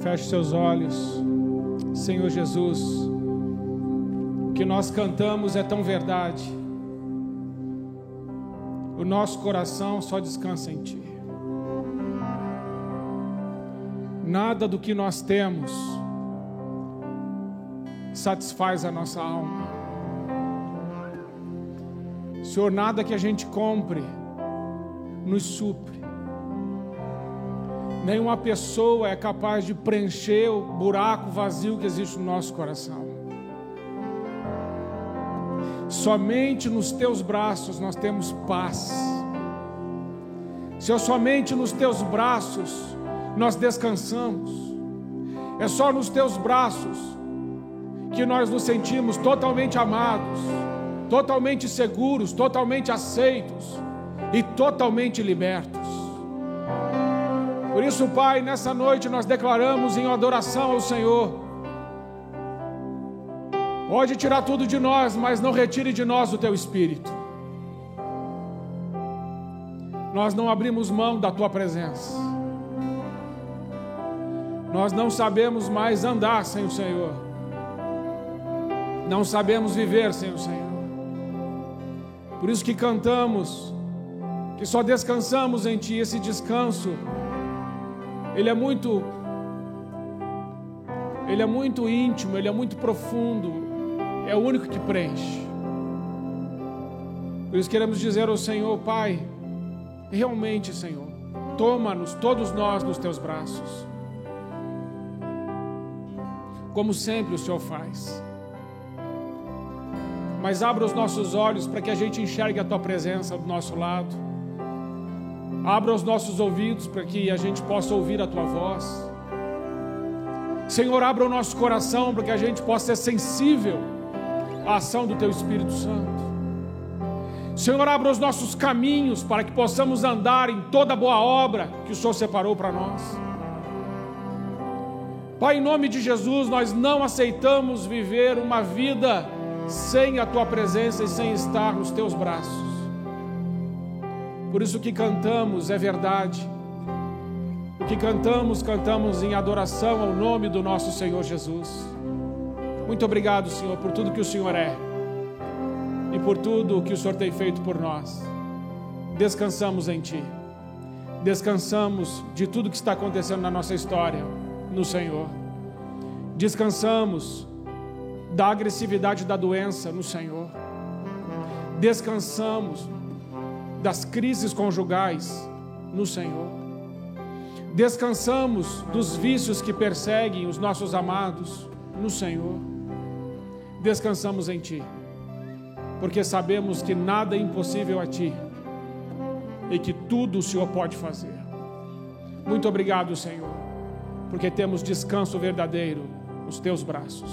Feche seus olhos. Senhor Jesus, o que nós cantamos é tão verdade. O nosso coração só descansa em Ti. Nada do que nós temos satisfaz a nossa alma. Senhor, nada que a gente compre nos supre. Nenhuma pessoa é capaz de preencher o buraco vazio que existe no nosso coração. Somente nos Teus braços nós temos paz. Senhor, somente nos Teus braços nós descansamos. É só nos Teus braços que nós nos sentimos totalmente amados, totalmente seguros, totalmente aceitos e totalmente libertos. Por isso, Pai, nessa noite nós declaramos em adoração ao Senhor: pode tirar tudo de nós, mas não retire de nós o Teu Espírito. Nós não abrimos mão da Tua presença. Nós não sabemos mais andar sem o Senhor. Não sabemos viver sem o Senhor. Por isso que cantamos, que só descansamos em Ti. Esse descanso, ele é muito íntimo, ele é muito profundo, é o único que preenche. Por isso queremos dizer ao Senhor: Pai, realmente, Senhor, toma-nos, todos nós, nos Teus braços, como sempre o Senhor faz. Mas abra os nossos olhos para que a gente enxergue a Tua presença do nosso lado. Abra os nossos ouvidos para que a gente possa ouvir a Tua voz. Senhor, abra o nosso coração para que a gente possa ser sensível à ação do Teu Espírito Santo. Senhor, abra os nossos caminhos para que possamos andar em toda boa obra que o Senhor separou para nós. Pai, em nome de Jesus, nós não aceitamos viver uma vida sem a Tua presença e sem estar nos Teus braços. Por isso que cantamos é verdade. O que cantamos, cantamos em adoração ao nome do nosso Senhor Jesus. Muito obrigado, Senhor, por tudo que o Senhor é e por tudo que o Senhor tem feito por nós. Descansamos em Ti. Descansamos de tudo que está acontecendo na nossa história no Senhor. Descansamos da agressividade da doença no Senhor. Descansamos das crises conjugais no Senhor. Descansamos dos vícios que perseguem os nossos amados no Senhor. Descansamos em Ti, porque sabemos que nada é impossível a Ti e que tudo o Senhor pode fazer. Muito obrigado, Senhor, porque temos descanso verdadeiro nos Teus braços.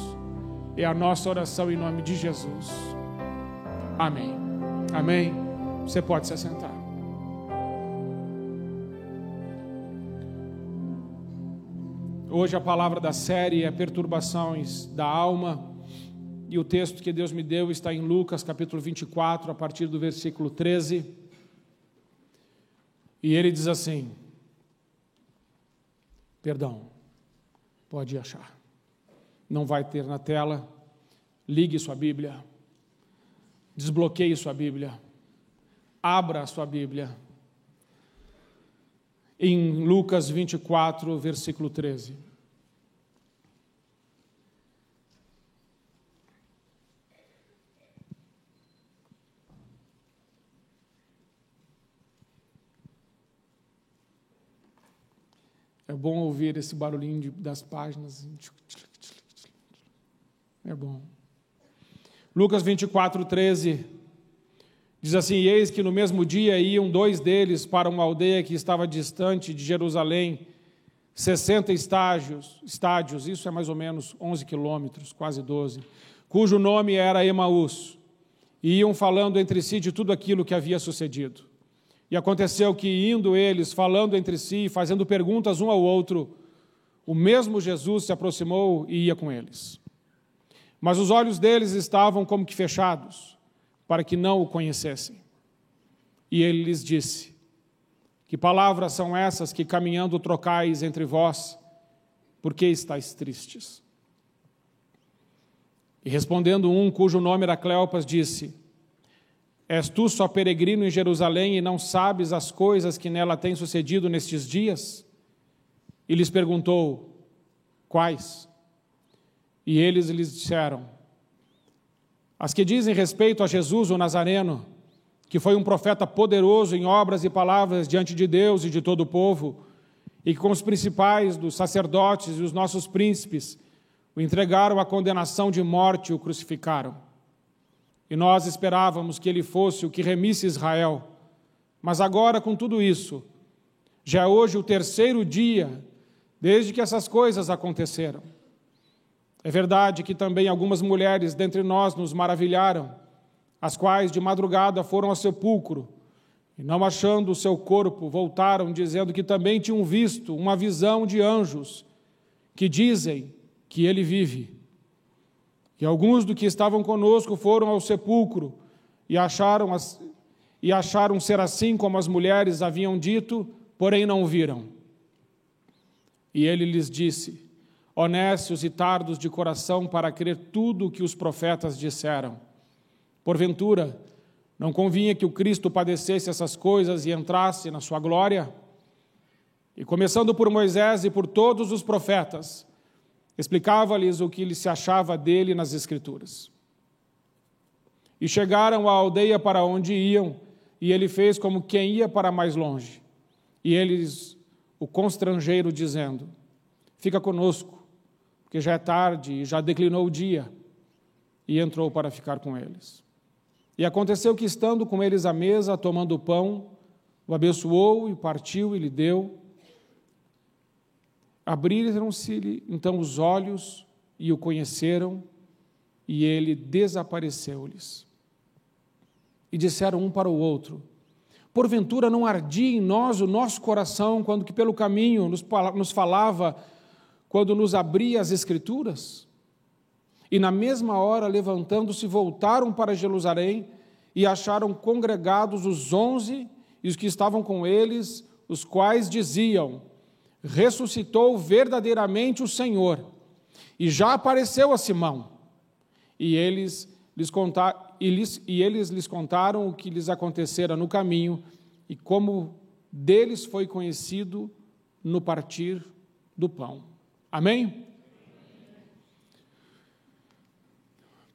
É a nossa oração em nome de Jesus. Amém. Amém. Você pode se assentar. Hoje a palavra da série é perturbações da alma. E o texto que Deus me deu está em Lucas capítulo 24, a partir do versículo 13. E ele diz assim, pode achar. Não vai ter na tela. Ligue sua Bíblia. Desbloqueie sua Bíblia. Abra a sua Bíblia. Em Lucas 24, versículo 13. É bom ouvir esse barulhinho das páginas. É bom. Lucas 24, 13, diz assim: e eis que no mesmo dia iam dois deles para uma aldeia que estava distante de Jerusalém, 60 estádios, isso é mais ou menos 11 quilômetros, quase 12, cujo nome era Emaús, e iam falando entre si de tudo aquilo que havia sucedido. E aconteceu que, indo eles, falando entre si, fazendo perguntas um ao outro, o mesmo Jesus se aproximou e ia com eles. Mas os olhos deles estavam como que fechados, para que não o conhecessem. E ele lhes disse: que palavras são essas que caminhando trocais entre vós? por que estáis tristes? E respondendo um, cujo nome era Cleopas, disse: És tu só peregrino em Jerusalém e não sabes as coisas que nela têm sucedido nestes dias? E lhes perguntou: Quais? E eles lhes disseram: As que dizem respeito a Jesus, o Nazareno, que foi um profeta poderoso em obras e palavras diante de Deus e de todo o povo, e que com os principais dos sacerdotes e os nossos príncipes o entregaram à condenação de morte e o crucificaram. E nós esperávamos que ele fosse o que remisse Israel. Mas agora, com tudo isso, já é hoje o terceiro dia desde que essas coisas aconteceram. É verdade que também algumas mulheres dentre nós nos maravilharam, as quais de madrugada foram ao sepulcro e, não achando o seu corpo, voltaram dizendo que também tinham visto uma visão de anjos que dizem que ele vive. E alguns do que estavam conosco foram ao sepulcro e acharam ser assim como as mulheres haviam dito, porém não viram. E ele lhes disse: Honestos e tardos de coração para crer tudo o que os profetas disseram. Porventura, não convinha que o Cristo padecesse essas coisas e entrasse na sua glória? E começando por Moisés e por todos os profetas, explicava-lhes o que lhe se achava dele nas Escrituras. E chegaram à aldeia para onde iam, e ele fez como quem ia para mais longe. E eles o constrangeram, dizendo: Fica conosco, porque já é tarde e já declinou o dia. E entrou para ficar com eles. E aconteceu que, estando com eles à mesa, tomando o pão, o abençoou e partiu e lhe deu. Abriram-se-lhe então os olhos e o conheceram, e ele desapareceu-lhes. E disseram um para o outro: Porventura não ardia em nós o nosso coração, quando que pelo caminho nos falava, quando nos abria as Escrituras? E na mesma hora, levantando-se, voltaram para Jerusalém e acharam congregados os 11 e os que estavam com eles, os quais diziam: Ressuscitou verdadeiramente o Senhor, e já apareceu a Simão. E eles lhes contaram o que lhes acontecera no caminho e como deles foi conhecido no partir do pão. Amém?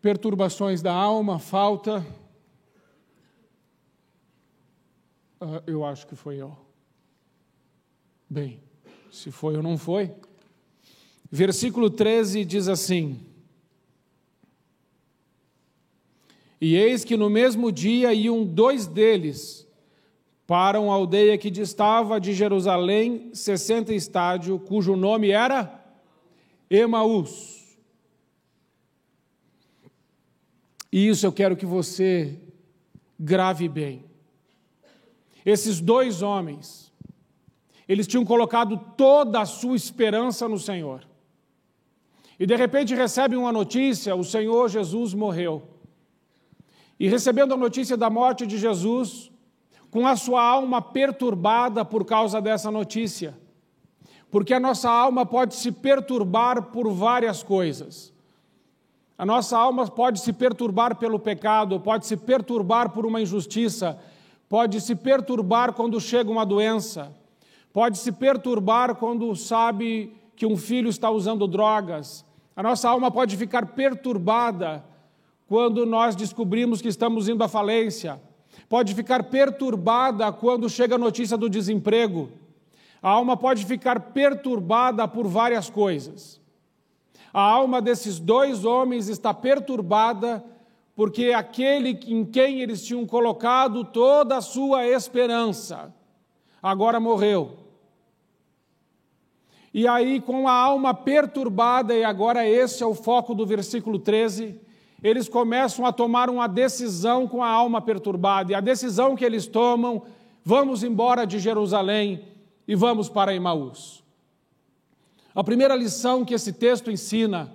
Perturbações da alma, falta. Eu acho que foi eu. Bem, se foi ou não foi. Versículo 13 diz assim: E eis que no mesmo dia iam 2 deles para uma aldeia que distava de Jerusalém 60 estádio, cujo nome era Emaús. E isso eu quero que você grave bem. Esses 2 homens, eles tinham colocado toda a sua esperança no Senhor. E de repente recebem uma notícia: o Senhor Jesus morreu. E recebendo a notícia da morte de Jesus, com a sua alma perturbada por causa dessa notícia, porque a nossa alma pode se perturbar por várias coisas. A nossa alma pode se perturbar pelo pecado, pode se perturbar por uma injustiça, pode se perturbar quando chega uma doença, pode se perturbar quando sabe que um filho está usando drogas. A nossa alma pode ficar perturbada quando nós descobrimos que estamos indo à falência. Pode ficar perturbada quando chega a notícia do desemprego. A alma pode ficar perturbada por várias coisas. A alma desses 2 homens está perturbada porque aquele em quem eles tinham colocado toda a sua esperança agora morreu. E aí, com a alma perturbada, e agora esse é o foco do versículo 13, eles começam a tomar uma decisão com a alma perturbada. E a decisão que eles tomam: vamos embora de Jerusalém e vamos para Emaús. A primeira lição que esse texto ensina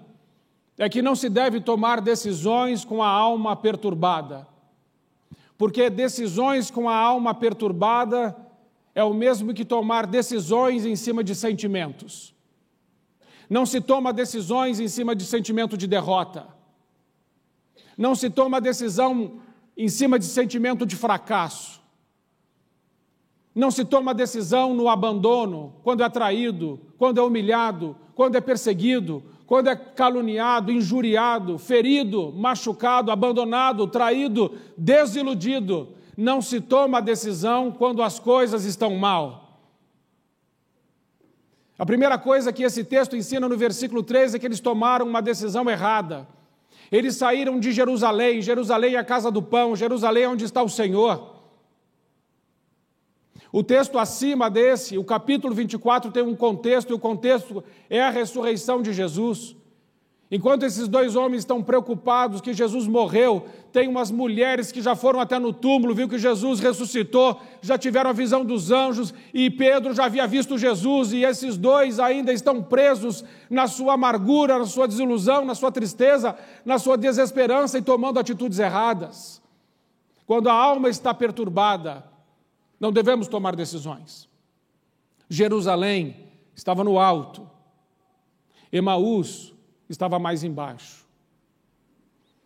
é que não se deve tomar decisões com a alma perturbada, porque decisões com a alma perturbada é o mesmo que tomar decisões em cima de sentimentos. Não se toma decisões em cima de sentimento de derrota. Não se toma decisão em cima de sentimento de fracasso. Não se toma decisão no abandono, quando é traído, quando é humilhado, quando é perseguido, quando é caluniado, injuriado, ferido, machucado, abandonado, traído, desiludido. Não se toma decisão quando as coisas estão mal. A primeira coisa que esse texto ensina no versículo 13 é que eles tomaram uma decisão errada. Eles saíram de Jerusalém, Jerusalém é a casa do pão, Jerusalém é onde está o Senhor. O texto acima desse, o capítulo 24, tem um contexto, e o contexto é a ressurreição de Jesus. Enquanto esses dois homens estão preocupados que Jesus morreu, tem umas mulheres que já foram até no túmulo, viu que Jesus ressuscitou, já tiveram a visão dos anjos, e Pedro já havia visto Jesus, e esses dois ainda estão presos na sua amargura, na sua desilusão, na sua tristeza, na sua desesperança e tomando atitudes erradas. Quando a alma está perturbada, não devemos tomar decisões. Jerusalém estava no alto, Emaús estava mais embaixo.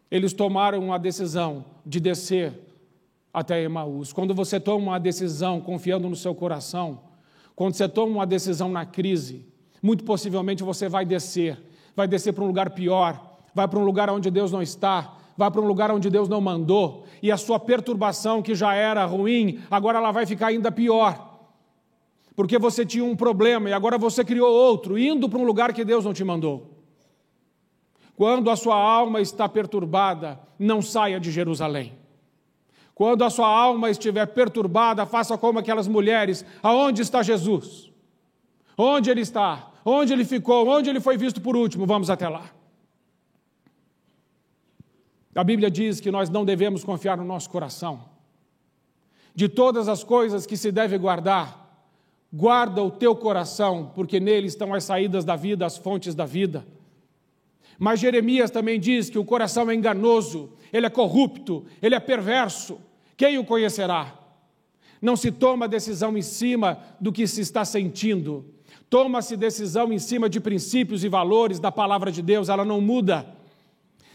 Eles tomaram a decisão de descer até Emaús. Quando você toma uma decisão confiando no seu coração, quando você toma uma decisão na crise, muito possivelmente você vai descer para um lugar pior, vai para um lugar onde Deus não está, vai para um lugar onde Deus não mandou, e a sua perturbação, que já era ruim, agora ela vai ficar ainda pior, porque você tinha um problema e agora você criou outro, indo para um lugar que Deus não te mandou. Quando a sua alma está perturbada, não saia de Jerusalém. Quando a sua alma estiver perturbada, faça como aquelas mulheres. Aonde está Jesus? Onde ele está? Onde ele ficou? Onde ele foi visto por último? Vamos até lá. A Bíblia diz que nós não devemos confiar no nosso coração. De todas as coisas que se deve guardar, guarda o teu coração, porque nele estão as saídas da vida, as fontes da vida. Mas Jeremias também diz que o coração é enganoso, ele é corrupto, ele é perverso. Quem o conhecerá? Não se toma decisão em cima do que se está sentindo. Toma-se decisão em cima de princípios e valores da palavra de Deus, ela não muda.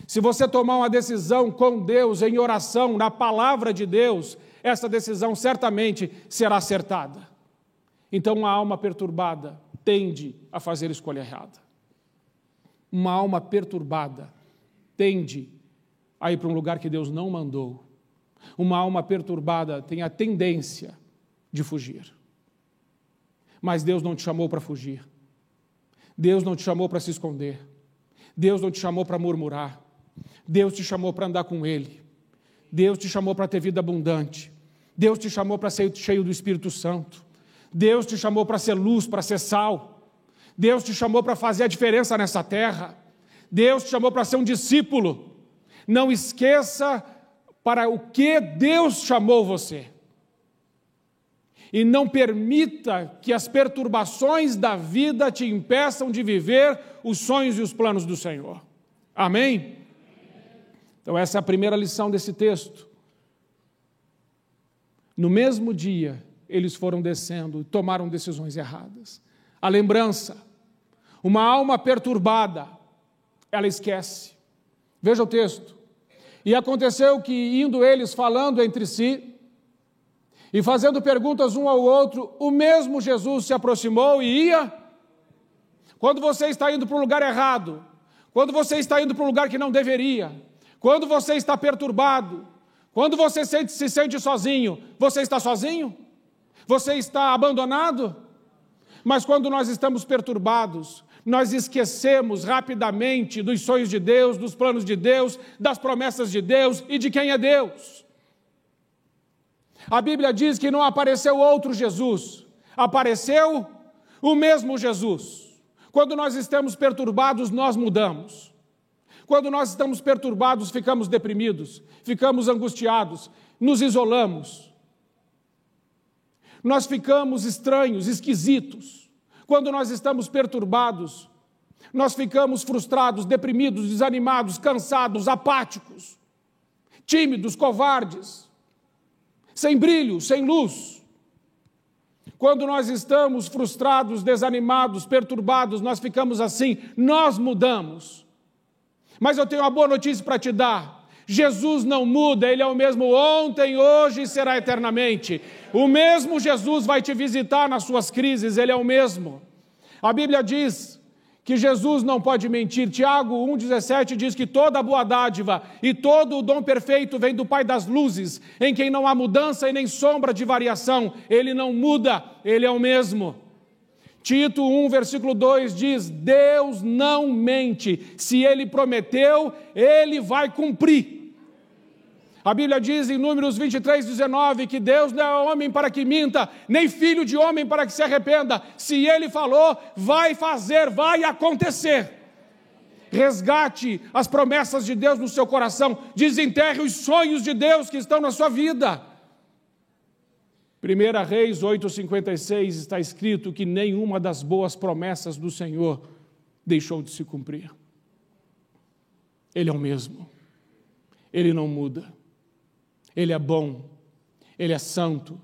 Se você tomar uma decisão com Deus, em oração, na palavra de Deus, essa decisão certamente será acertada. Então, uma alma perturbada tende a fazer escolha errada. Uma alma perturbada tende a ir para um lugar que Deus não mandou. Uma alma perturbada tem a tendência de fugir. Mas Deus não te chamou para fugir. Deus não te chamou para se esconder. Deus não te chamou para murmurar. Deus te chamou para andar com Ele. Deus te chamou para ter vida abundante. Deus te chamou para ser cheio do Espírito Santo. Deus te chamou para ser luz, para ser sal. Deus te chamou para fazer a diferença nessa terra. Deus te chamou para ser um discípulo. Não esqueça para o que Deus chamou você. E não permita que as perturbações da vida te impeçam de viver os sonhos e os planos do Senhor. Amém? Então essa é a primeira lição desse texto. No mesmo dia, eles foram descendo e tomaram decisões erradas. A lembrança, uma alma perturbada, ela esquece. Veja o texto. E aconteceu que, indo eles falando entre si, e fazendo perguntas um ao outro, o mesmo Jesus se aproximou e ia. Quando você está indo para um lugar errado, quando você está indo para um lugar que não deveria, quando você está perturbado, quando você se sente sozinho, você está sozinho? Você está abandonado? Mas quando nós estamos perturbados, nós esquecemos rapidamente dos sonhos de Deus, dos planos de Deus, das promessas de Deus e de quem é Deus. A Bíblia diz que não apareceu outro Jesus, apareceu o mesmo Jesus. Quando nós estamos perturbados, nós mudamos. Quando nós estamos perturbados, ficamos deprimidos, ficamos angustiados, nos isolamos. Nós ficamos estranhos, esquisitos. Quando nós estamos perturbados, nós ficamos frustrados, deprimidos, desanimados, cansados, apáticos, tímidos, covardes, sem brilho, sem luz. Quando nós estamos frustrados, desanimados, perturbados, nós ficamos assim, nós mudamos. Mas eu tenho uma boa notícia para te dar. Jesus não muda, Ele é o mesmo ontem, hoje e será eternamente. O mesmo Jesus vai te visitar nas suas crises, Ele é o mesmo. A Bíblia diz que Jesus não pode mentir. Tiago 1,17 diz que toda boa dádiva e todo o dom perfeito vem do Pai das luzes, em quem não há mudança e nem sombra de variação. Ele não muda, Ele é o mesmo. Tito 1, versículo 2 diz, Deus não mente, se Ele prometeu, Ele vai cumprir. A Bíblia diz em Números 23, 19, que Deus não é homem para que minta, nem filho de homem para que se arrependa. Se Ele falou, vai fazer, vai acontecer. Resgate as promessas de Deus no seu coração, desenterre os sonhos de Deus que estão na sua vida. 1 Reis 8,56 está escrito que nenhuma das boas promessas do Senhor deixou de se cumprir. Ele é o mesmo, Ele não muda. Ele é bom, Ele é santo,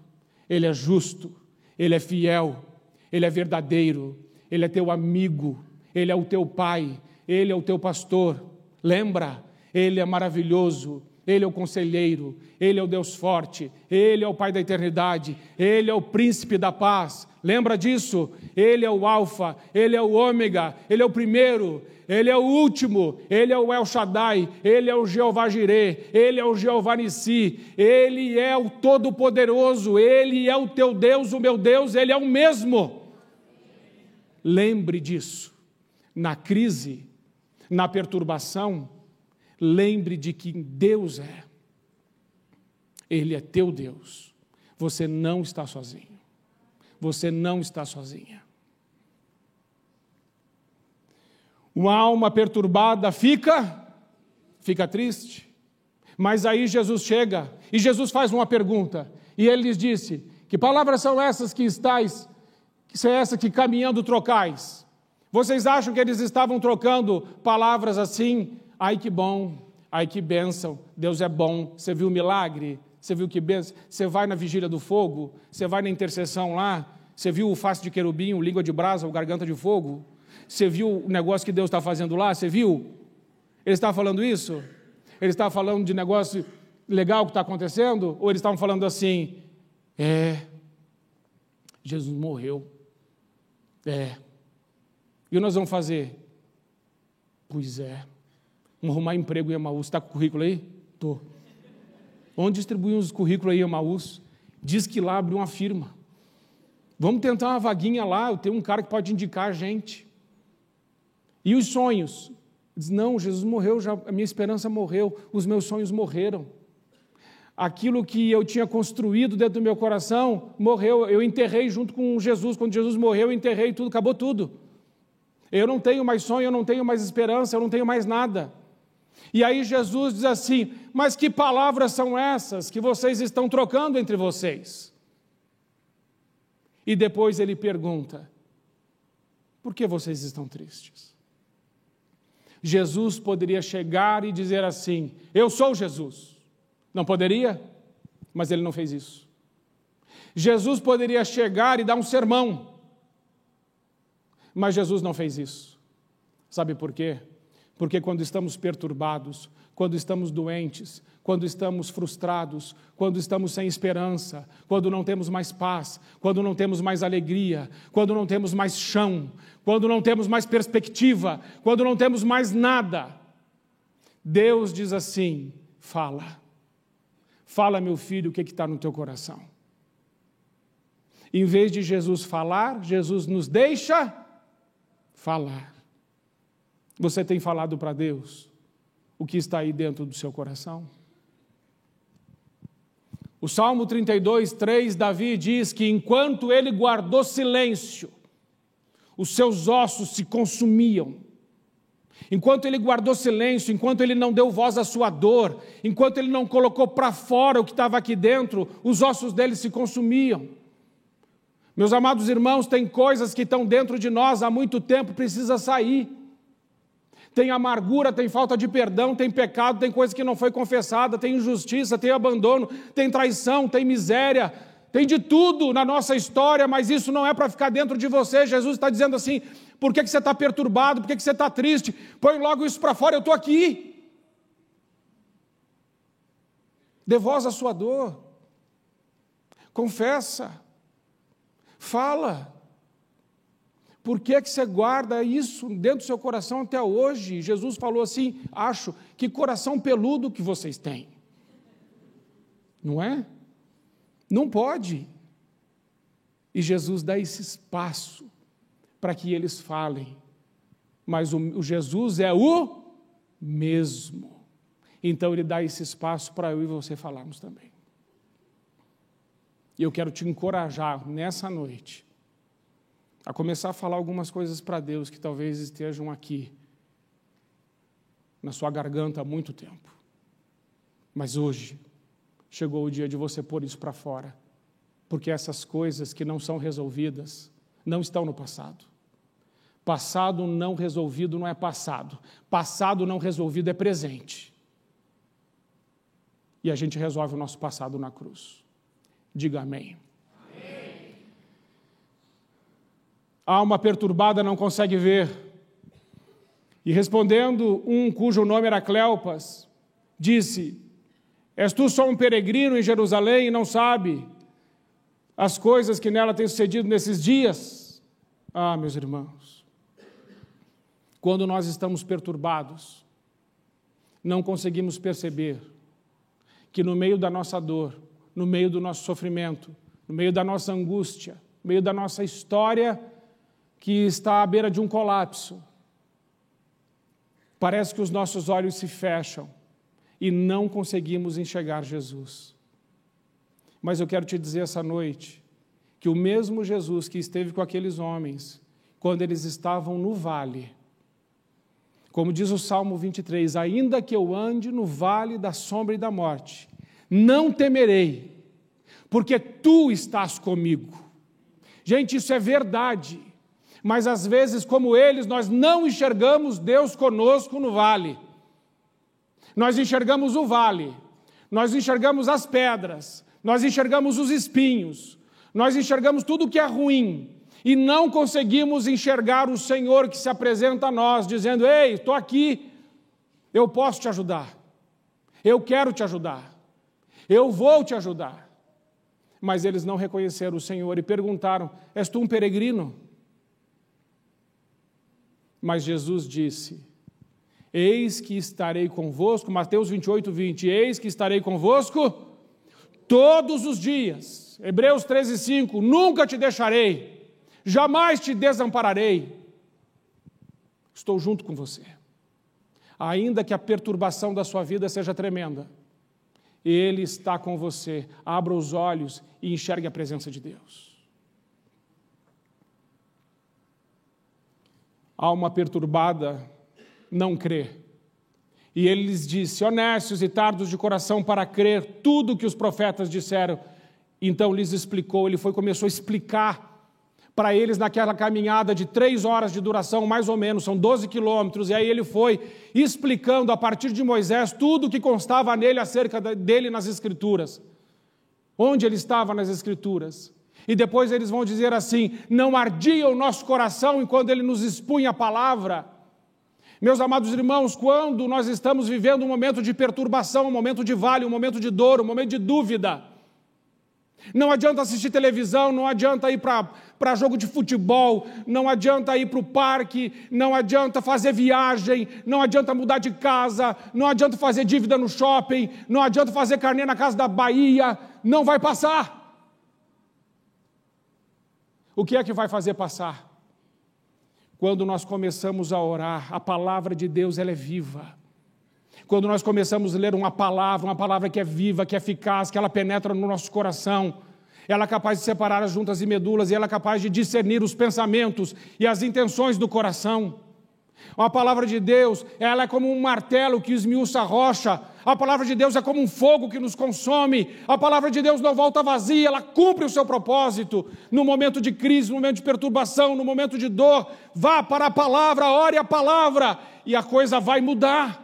Ele é justo, Ele é fiel, Ele é verdadeiro, Ele é teu amigo, Ele é o teu pai, Ele é o teu pastor. Lembra? Ele é maravilhoso, Ele é o conselheiro, Ele é o Deus forte, Ele é o Pai da eternidade, Ele é o príncipe da paz. Lembra disso? Ele é o alfa, Ele é o ômega, Ele é o primeiro, Ele é o último, Ele é o El Shaddai, Ele é o Jeová Jireh, Ele é o Jeová Nissi, Ele é o Todo-Poderoso, Ele é o teu Deus, o meu Deus, Ele é o mesmo. Lembre disso. Na crise, na perturbação, lembre de quem Deus é. Ele é teu Deus. Você não está sozinho. Você não está sozinha. Uma alma perturbada fica triste. Mas aí Jesus chega e Jesus faz uma pergunta. E ele lhes disse, que palavras são essas que estáis, que é essa que caminhando trocais? Vocês acham que eles estavam trocando palavras assim? Ai que bom, ai que bênção, Deus é bom. Você viu o milagre? Você viu que bênção? Você vai na vigília do fogo? Você vai na intercessão lá? Você viu o face de querubim, o língua de brasa, o garganta de fogo? Você viu o negócio que Deus está fazendo lá? Você viu? Ele está falando isso? Ele está falando de negócio legal que está acontecendo? Ou eles estavam falando assim, Jesus morreu. E o que nós vamos fazer? Pois é. Vamos arrumar emprego em Emaús. Está com o currículo aí? Estou. Onde distribuem os currículos aí em Emaús? Diz que lá abriu uma firma. Vamos tentar uma vaguinha lá, eu tenho um cara que pode indicar a gente. E os sonhos? Diz, não, Jesus morreu, já, a minha esperança morreu, os meus sonhos morreram. Aquilo que eu tinha construído dentro do meu coração, morreu, eu enterrei junto com Jesus. Quando Jesus morreu, eu enterrei tudo, acabou tudo. Eu não tenho mais sonho, eu não tenho mais esperança, eu não tenho mais nada. E aí Jesus diz assim, mas que palavras são essas que vocês estão trocando entre vocês? E depois ele pergunta, por que vocês estão tristes? Jesus poderia chegar e dizer assim, eu sou Jesus. Não poderia? Mas ele não fez isso. Jesus poderia chegar e dar um sermão, mas Jesus não fez isso. Sabe por quê? Porque quando estamos perturbados, quando estamos doentes, quando estamos frustrados, quando estamos sem esperança, quando não temos mais paz, quando não temos mais alegria, quando não temos mais chão, quando não temos mais perspectiva, quando não temos mais nada, Deus diz assim, fala, meu filho, o que está no teu coração. Em vez de Jesus falar, Jesus nos deixa falar. Você tem falado para Deus o que está aí dentro do seu coração? O Salmo 32, 3, Davi diz que enquanto ele guardou silêncio, os seus ossos se consumiam. Enquanto ele guardou silêncio, enquanto ele não deu voz à sua dor, enquanto ele não colocou para fora o que estava aqui dentro, os ossos dele se consumiam. Meus amados irmãos, tem coisas que estão dentro de nós há muito tempo, precisa sair. Tem amargura, tem falta de perdão, tem pecado, tem coisa que não foi confessada, tem injustiça, tem abandono, tem traição, tem miséria, tem de tudo na nossa história, mas isso não é para ficar dentro de você. Jesus está dizendo assim: por que você está perturbado? Por que você está triste? Põe logo isso para fora, eu estou aqui. Dê voz à sua dor. Confessa. Fala. Por que você guarda isso dentro do seu coração até hoje? Jesus falou assim: acho, que coração peludo que vocês têm. Não é? Não pode. E Jesus dá esse espaço para que eles falem. Mas o Jesus é o mesmo. Então ele dá esse espaço para eu e você falarmos também. E eu quero te encorajar nessa noite a começar a falar algumas coisas para Deus que talvez estejam aqui na sua garganta há muito tempo. Mas hoje chegou o dia de você pôr isso para fora, porque essas coisas que não são resolvidas não estão no passado. Passado não resolvido não é passado. Passado não resolvido é presente. E a gente resolve o nosso passado na cruz. Diga amém. Amém. A alma perturbada não consegue ver. E respondendo um cujo nome era Cleopas, disse: és tu só um peregrino em Jerusalém e não sabe as coisas que nela têm sucedido nesses dias? Ah, meus irmãos, quando nós estamos perturbados, não conseguimos perceber que no meio da nossa dor, no meio do nosso sofrimento, no meio da nossa angústia, no meio da nossa história que está à beira de um colapso, parece que os nossos olhos se fecham e não conseguimos enxergar Jesus. Mas eu quero te dizer essa noite que o mesmo Jesus que esteve com aqueles homens, quando eles estavam no vale, como diz o Salmo 23, ainda que eu ande no vale da sombra e da morte, não temerei, porque tu estás comigo. Gente, isso é verdade, mas às vezes, como eles, nós não enxergamos Deus conosco no vale. Nós enxergamos o vale, nós enxergamos as pedras, nós enxergamos os espinhos, nós enxergamos tudo que é ruim, e não conseguimos enxergar o Senhor que se apresenta a nós, dizendo: ei, estou aqui, eu posso te ajudar, eu quero te ajudar, eu vou te ajudar. Mas eles não reconheceram o Senhor e perguntaram: és tu um peregrino? Mas Jesus disse: eis que estarei convosco, Mateus 28, 20, eis que estarei convosco todos os dias. Hebreus 13, 5, nunca te deixarei, jamais te desampararei. Estou junto com você. Ainda que a perturbação da sua vida seja tremenda, Ele está com você. Abra os olhos e enxergue a presença de Deus. Alma perturbada não crê. E ele lhes disse: honestos e tardos de coração para crer tudo que os profetas disseram. Então lhes explicou, começou a explicar para eles naquela caminhada de 3 horas de duração, mais ou menos, são 12 quilômetros, e aí ele foi explicando a partir de Moisés tudo o que constava nele acerca dele nas Escrituras, onde ele estava nas Escrituras. E depois eles vão dizer assim: não ardia o nosso coração enquanto ele nos expunha a palavra. Meus amados irmãos, quando nós estamos vivendo um momento de perturbação, um momento de vale, um momento de dor, um momento de dúvida, não adianta assistir televisão, não adianta ir para jogo de futebol, não adianta ir para o parque, não adianta fazer viagem, não adianta mudar de casa, não adianta fazer dívida no shopping, não adianta fazer carnê na Casa da Bahia, não vai passar. O que é que vai fazer passar? Quando nós começamos a orar, a palavra de Deus, ela é viva. Quando nós começamos a ler uma palavra que é viva, que é eficaz, que ela penetra no nosso coração, ela é capaz de separar as juntas e medulas, e ela é capaz de discernir os pensamentos e as intenções do coração. A palavra de Deus, ela é como um martelo que esmiuça a rocha. A palavra de Deus é como um fogo que nos consome. A palavra de Deus não volta vazia, ela cumpre o seu propósito. No momento de crise, no momento de perturbação, no momento de dor, vá para a palavra, ore a palavra, e a coisa vai mudar.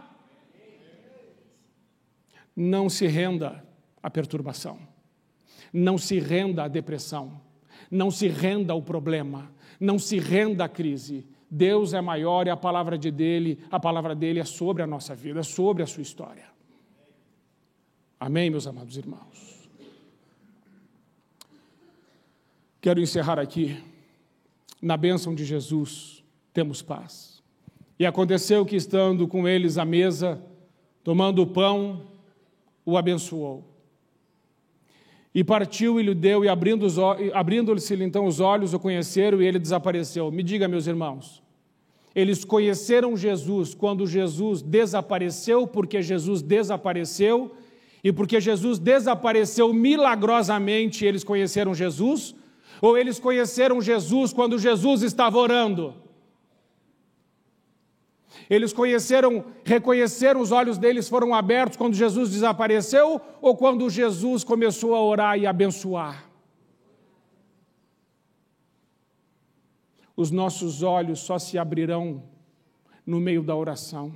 Não se renda à perturbação. Não se renda à depressão, não se renda ao problema, não se renda à crise. Deus é maior e a palavra dele é sobre a nossa vida, sobre a sua história. Amém, meus amados irmãos? Quero encerrar aqui. Na bênção de Jesus, temos paz. E aconteceu que, estando com eles à mesa, tomando o pão, o abençoou. E partiu e lhe deu, e abrindo-lhe então os olhos, o conheceram, e ele desapareceu. Me diga, meus irmãos, eles conheceram Jesus quando Jesus desapareceu, porque Jesus desapareceu, e porque Jesus desapareceu milagrosamente, eles conheceram Jesus? Ou eles conheceram Jesus quando Jesus estava orando? Eles reconheceram, os olhos deles foram abertos quando Jesus desapareceu, ou quando Jesus começou a orar e abençoar? Os nossos olhos só se abrirão no meio da oração.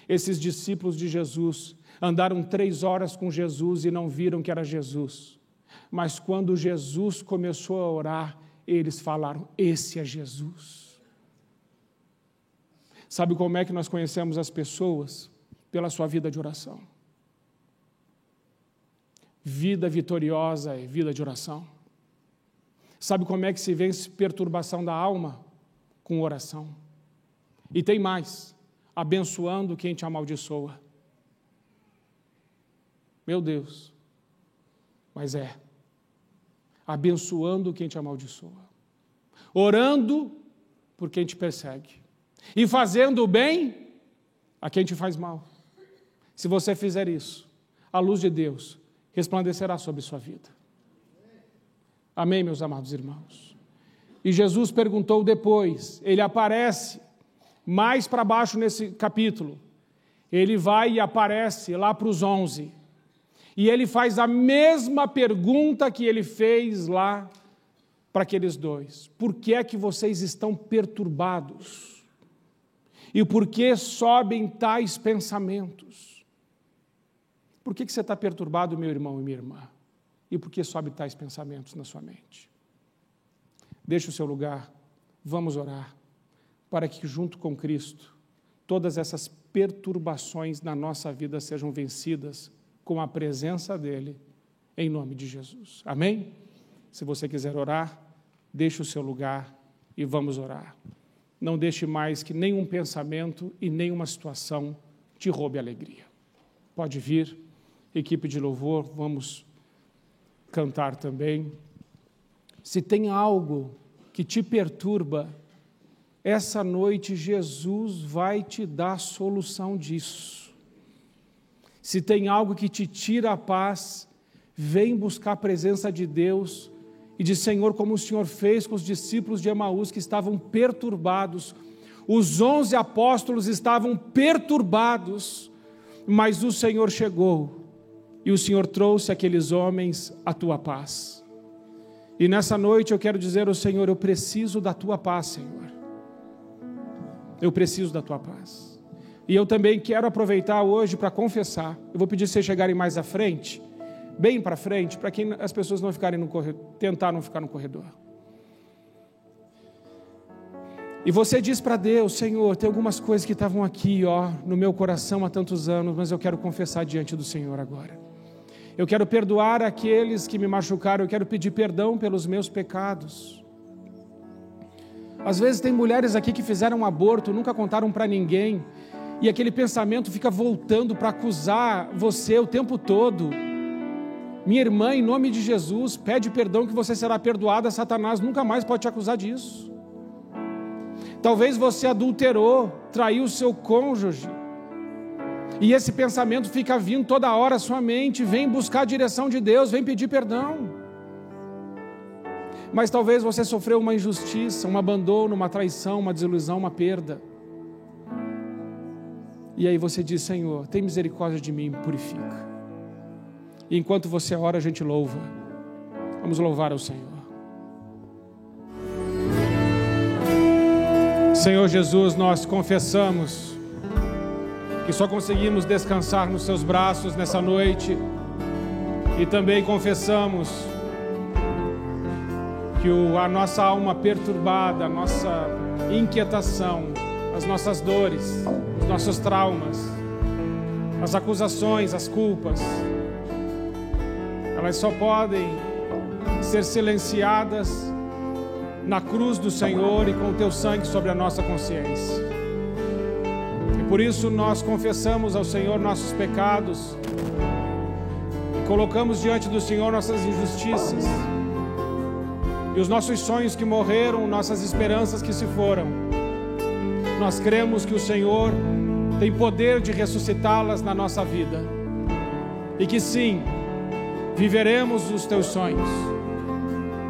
Esses discípulos de Jesus andaram 3 horas com Jesus e não viram que era Jesus. Mas quando Jesus começou a orar, eles falaram: esse é Jesus. Sabe como é que nós conhecemos as pessoas? Pela sua vida de oração. Vida vitoriosa é vida de oração. Sabe como é que se vence perturbação da alma? Com oração. E tem mais: abençoando quem te amaldiçoa. Meu Deus, mas abençoando quem te amaldiçoa, orando por quem te persegue, e fazendo o bem a quem te faz mal. Se você fizer isso, a luz de Deus resplandecerá sobre sua vida. Amém, meus amados irmãos? E Jesus perguntou depois, ele aparece mais para baixo nesse capítulo, ele vai e aparece lá para os 11, e ele faz a mesma pergunta que ele fez lá para aqueles 2. Por que é que vocês estão perturbados? E por que sobem tais pensamentos? Por que você está perturbado, meu irmão e minha irmã? E por que sobem tais pensamentos na sua mente? Deixe o seu lugar, vamos orar, para que junto com Cristo, todas essas perturbações na nossa vida sejam vencidas com a presença dEle, em nome de Jesus. Amém? Se você quiser orar, deixe o seu lugar e vamos orar. Não deixe mais que nenhum pensamento e nenhuma situação te roube a alegria. Pode vir, equipe de louvor, vamos cantar também. Se tem algo que te perturba, essa noite Jesus vai te dar a solução disso. Se tem algo que te tira a paz, vem buscar a presença de Deus e diz: Senhor, como o Senhor fez com os discípulos de Emaús que estavam perturbados, os 11 apóstolos estavam perturbados, mas o Senhor chegou e o Senhor trouxe àqueles homens a tua paz. E nessa noite eu quero dizer ao Senhor: eu preciso da tua paz, Senhor. Eu preciso da tua paz. E eu também quero aproveitar hoje para confessar. Eu vou pedir vocês chegarem mais à frente, bem para frente, para que as pessoas não ficarem no corredor, tentar não ficar no corredor. E você diz para Deus: Senhor, tem algumas coisas que estavam aqui, no meu coração há tantos anos, mas eu quero confessar diante do Senhor agora. Eu quero perdoar aqueles que me machucaram, eu quero pedir perdão pelos meus pecados. Às vezes tem mulheres aqui que fizeram um aborto, nunca contaram para ninguém, e aquele pensamento fica voltando para acusar você o tempo todo. Minha irmã, em nome de Jesus, pede perdão que você será perdoada. Satanás nunca mais pode te acusar disso. Talvez você adulterou, traiu o seu cônjuge, e esse pensamento fica vindo toda hora à sua mente. Vem buscar a direção de Deus, vem pedir perdão. Mas talvez você sofreu uma injustiça, um abandono, uma traição, uma desilusão, uma perda. E aí você diz: Senhor, tem misericórdia de mim, me purifica. E enquanto você ora, a gente louva. Vamos louvar ao Senhor. Senhor Jesus, nós confessamos que só conseguimos descansar nos seus braços nessa noite, E também confessamos que a nossa alma perturbada, a nossa inquietação, as nossas dores, os nossos traumas, as acusações, as culpas, elas só podem ser silenciadas na cruz do Senhor e com o teu sangue sobre a nossa consciência. E por isso nós confessamos ao Senhor nossos pecados e colocamos diante do Senhor nossas injustiças e os nossos sonhos que morreram, nossas esperanças que se foram. Nós cremos que o Senhor tem poder de ressuscitá-las na nossa vida e que sim, viveremos os teus sonhos.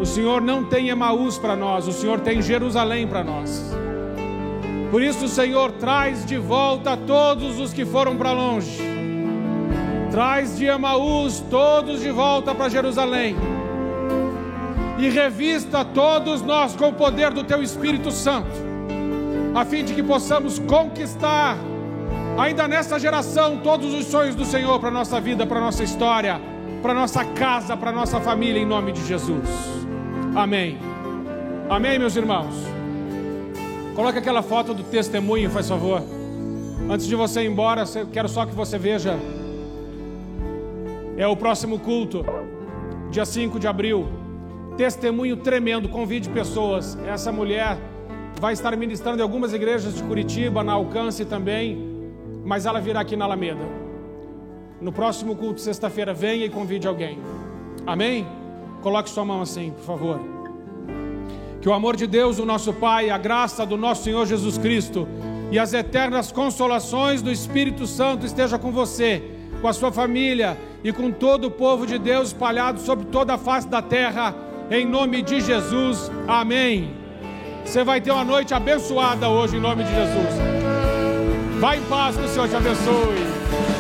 O Senhor não tem Emaús para nós, o Senhor tem Jerusalém para nós. Por isso, Senhor, traz de volta todos os que foram para longe. Traz de Emaús todos de volta para Jerusalém. E revista todos nós com o poder do Teu Espírito Santo, a fim de que possamos conquistar, ainda nessa geração, todos os sonhos do Senhor para a nossa vida, para a nossa história, para a nossa casa, para a nossa família, em nome de Jesus. Amém. Amém, meus irmãos. Coloque aquela foto do testemunho, faz favor. Antes de você ir embora, quero só que você veja. É o próximo culto, dia 5 de abril. Testemunho tremendo, convide pessoas. Essa mulher vai estar ministrando em algumas igrejas de Curitiba, na Alcance também, mas ela virá aqui na Alameda. No próximo culto, sexta-feira, venha e convide alguém. Amém? Coloque sua mão assim, por favor. Que o amor de Deus, o nosso Pai, a graça do nosso Senhor Jesus Cristo e as eternas consolações do Espírito Santo esteja com você, com a sua família e com todo o povo de Deus espalhado sobre toda a face da terra, em nome de Jesus. Amém. Você vai ter uma noite abençoada hoje, em nome de Jesus. Vá em paz, que o Senhor te abençoe.